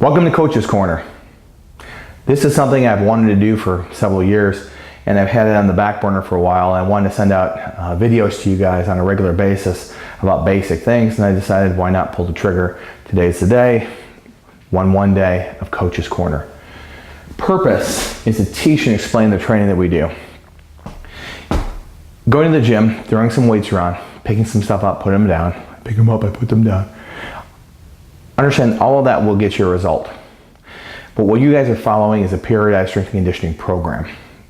Welcome to Coach's Corner. This is something I've wanted to do for several years, and I've had it on the back burner for a while. I wanted to send out videos to you guys on a regular basis about basic things, and I decided why not pull the trigger. Today's the day, one day of Coach's Corner. Purpose is to teach and explain the training that we do. Going to the gym, throwing some weights around, picking some stuff up, putting them down. I pick them up, I put them down. Understand all of that will get you a result. But what you guys are following is a periodized strength and conditioning program.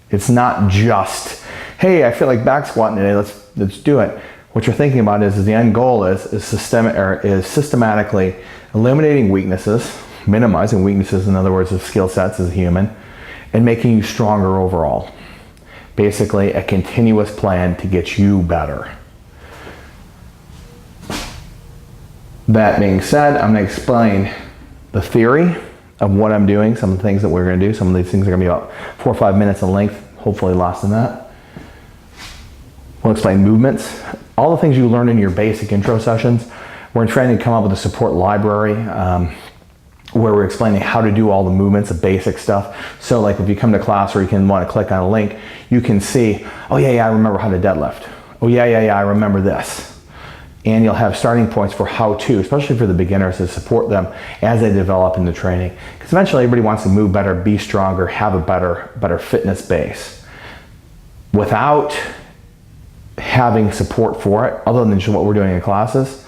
It's not just, hey, I feel like back squatting today, let's do it. What you're thinking about is the end goal is systematically eliminating weaknesses, minimizing weaknesses, in other words, of skill sets as a human, and making you stronger overall. Basically, a continuous plan to get you better. That being said, I'm going to explain the theory of what I'm doing, some of the things that we're going to do. Some of these things are going to be about 4 or 5 minutes in length, hopefully less than that. We'll explain movements, all the things you learn in your basic intro sessions. We're trying to come up with a support library where we're explaining how to do all the movements, the basic stuff. So like if you come to class or you can want to click on a link, you can see, oh yeah, I remember how to deadlift. Oh yeah, I remember this. And you'll have starting points for how to, especially for the beginners, to support them as they develop in the training. Because eventually everybody wants to move better, be stronger, have a better fitness base. Without having support for it, other than just what we're doing in classes,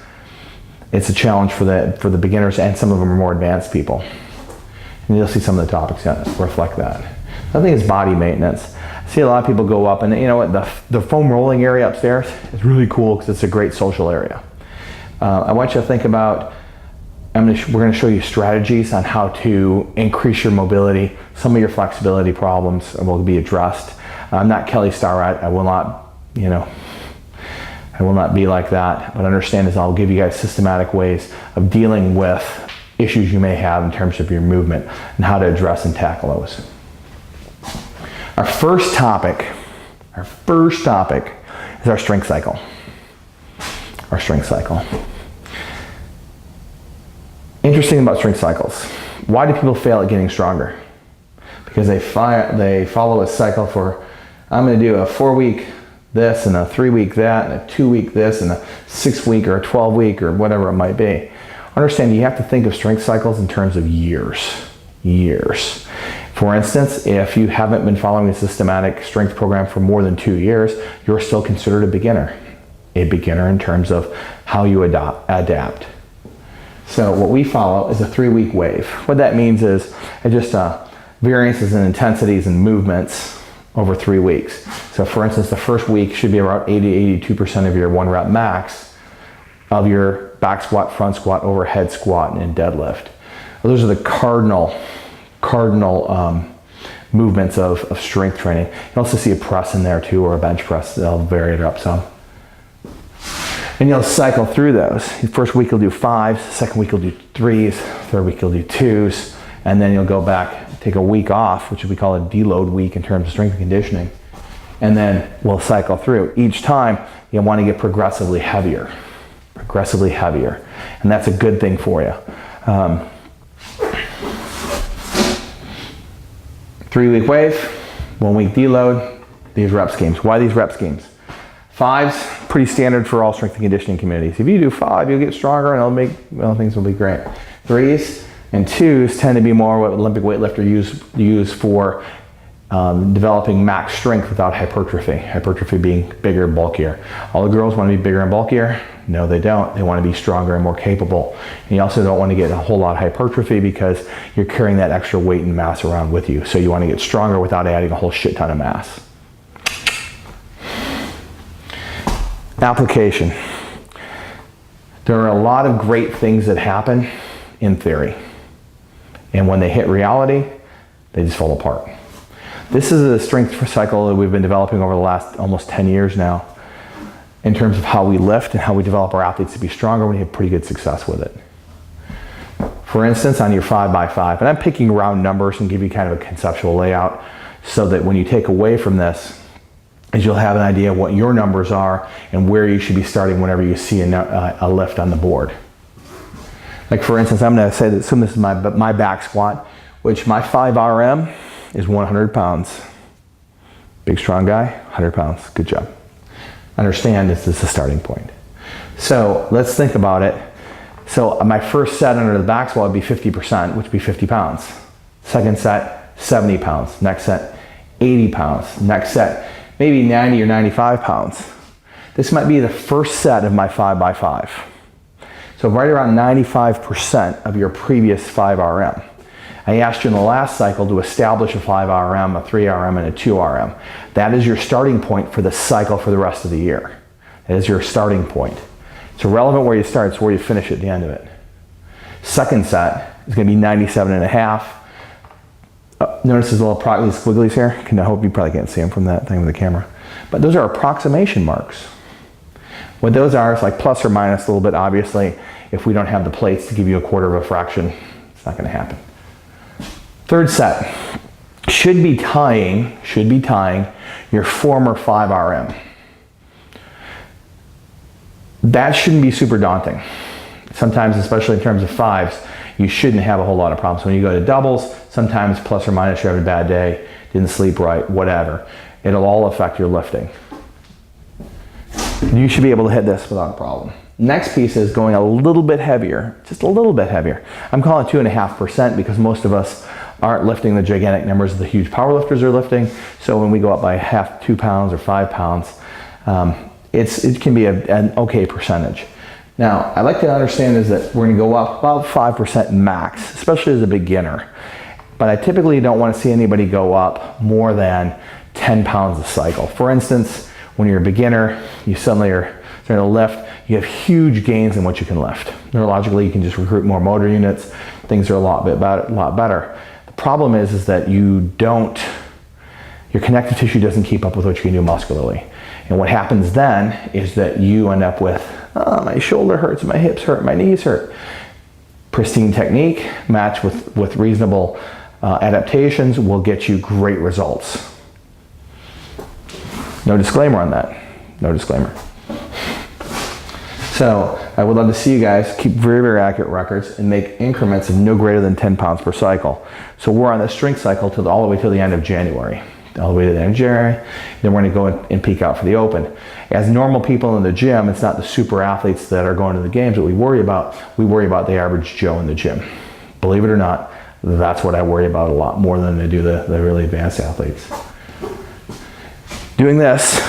it's a challenge for the beginners, and some of them are more advanced people. And you'll see some of the topics that reflect that. I think it's body maintenance. I see a lot of people go up, and you know what, the foam rolling area upstairs is really cool because it's a great social area. I want you to think about, we're going to show you strategies on how to increase your mobility. Some of your flexibility problems will be addressed. I'm not Kelly Starrett. I will not be like that, but understand is I'll give you guys systematic ways of dealing with issues you may have in terms of your movement and how to address and tackle those. Our first topic is our strength cycle. Our strength cycle. Interesting about strength cycles. Why do people fail at getting stronger? Because they follow a cycle for, I'm going to do a 4-week this and a 3-week that and a 2-week this and a 6-week or a 12-week or whatever it might be. Understand you have to think of strength cycles in terms of years. For instance, if you haven't been following a systematic strength program for more than 2 years, you're still considered a beginner. A beginner in terms of how you adapt. So what we follow is a 3-week wave. What that means is just variances in intensities and movements over 3 weeks. So for instance, the first week should be about 80-82% of your 1 rep max of your back squat, front squat, overhead squat, and deadlift. Those are the cardinal movements of strength training. You also see a press in there too, or a bench press. They'll vary it up some. And you'll cycle through those. The first week you'll do 5s, second week you'll do 3s, third week you'll do 2s, and then you'll go back, take a week off, which we call a deload week in terms of strength and conditioning. And then we'll cycle through. Each time you want to get progressively heavier. And that's a good thing for you. 3-week wave, 1-week deload, these rep schemes. Why these rep schemes? 5s, pretty standard for all strength and conditioning communities. If you do 5, you'll get stronger and things will be great. 3s and 2s tend to be more what Olympic weightlifters use for developing max strength without hypertrophy. Hypertrophy being bigger, bulkier. All the girls want to be bigger and bulkier? No, they don't. They want to be stronger and more capable. And you also don't want to get a whole lot of hypertrophy because you're carrying that extra weight and mass around with you. So you want to get stronger without adding a whole shit ton of mass. Application. There are a lot of great things that happen in theory. And when they hit reality, they just fall apart. This is a strength cycle that we've been developing over the last almost 10 years now in terms of how we lift and how we develop our athletes to be stronger. We have pretty good success with it. For instance, on your 5x5, and I'm picking round numbers and give you kind of a conceptual layout so that when you take away from this, is you'll have an idea of what your numbers are and where you should be starting whenever you see a lift on the board. Like for instance, I'm going to say that assume this is my back squat, which my 5 RM is 100 pounds. Big strong guy, 100 pounds. Good job. Understand this is the starting point. So let's think about it. So my first set under the back squat would be 50%, which would be 50 pounds. Second set, 70 pounds. Next set, 80 pounds. Next set, maybe 90 or 95 pounds. This might be the first set of my 5x5. So right around 95% of your previous 5 RM. I asked you in the last cycle to establish a 5 RM, a 3 RM, and a 2 RM. That is your starting point for the cycle for the rest of the year. That is your starting point. It's irrelevant where you start, it's where you finish at the end of it. Second set is going to be 97.5. Notice these little squigglies here? I hope you probably can't see them from that thing with the camera. But those are approximation marks. What those are is like plus or minus a little bit, obviously. If we don't have the plates to give you a quarter of a fraction, it's not going to happen. Third set should be tying your former 5 RM. That shouldn't be super daunting. Sometimes, especially in terms of 5s, you shouldn't have a whole lot of problems. When you go to doubles, sometimes plus or minus you're having a bad day, didn't sleep right, whatever. It'll all affect your lifting. You should be able to hit this without a problem. Next piece is going a little bit heavier, just a little bit heavier. I'm calling 2.5% because most of us aren't lifting the gigantic numbers of the huge powerlifters are lifting. So when we go up by 2 pounds or 5 pounds, it can be an okay percentage. Now, I like to understand is that we're going to go up about 5% max, especially as a beginner. But I typically don't want to see anybody go up more than 10 pounds a cycle. For instance, when you're a beginner, you suddenly are starting to lift, you have huge gains in what you can lift. Neurologically, you can just recruit more motor units. Things are a lot better. The problem is that your connective tissue doesn't keep up with what you can do muscularly. And what happens then is that you end up with, oh, my shoulder hurts, my hips hurt, my knees hurt. Pristine technique matched with reasonable adaptations will get you great results. No disclaimer on that. No disclaimer. So I would love to see you guys keep very, very accurate records and make increments of no greater than 10 pounds per cycle. So we're on the strength cycle all the way till the end of January. All the way to the end of January. Then we're going to go and peak out for the Open. As normal people in the gym, it's not the super athletes that are going to the games that we worry about. We worry about the average Joe in the gym. Believe it or not, that's what I worry about a lot more than I do the really advanced athletes. Doing this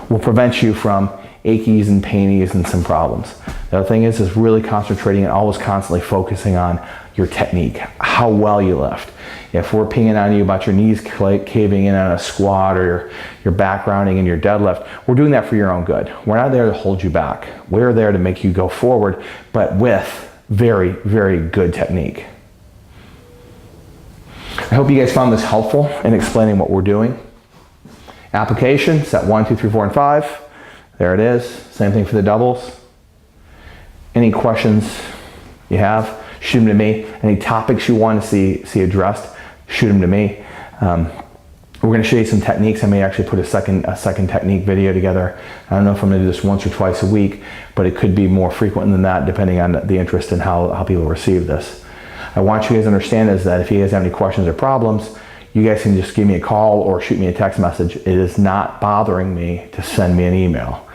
will prevent you from achies and painies and some problems. The other thing is really concentrating and always constantly focusing on your technique, how well you lift. If we're pinging on you about your knees caving in on a squat or your back rounding in your deadlift, we're doing that for your own good. We're not there to hold you back. We're there to make you go forward, but with very, very good technique. I hope you guys found this helpful in explaining what we're doing. Application, set 1, 2, 3, 4, and 5. There it is. Same thing for the doubles. Any questions you have, shoot them to me. Any topics you want to see addressed, shoot them to me. We're going to show you some techniques. I may actually put a second technique video together. I don't know if I'm going to do this once or twice a week, but it could be more frequent than that depending on the interest in how people receive this. I want you guys to understand is that if you guys have any questions or problems, you guys can just give me a call or shoot me a text message. It is not bothering me to send me an email.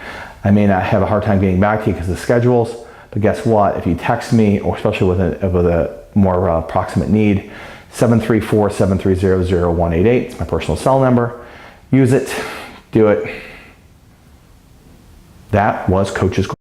I may not have a hard time getting back to you because of the schedules, but guess what? If you text me, or especially with a more proximate need, 734-730-0188. It's my personal cell number. Use it. Do it. That was Coach's Corner.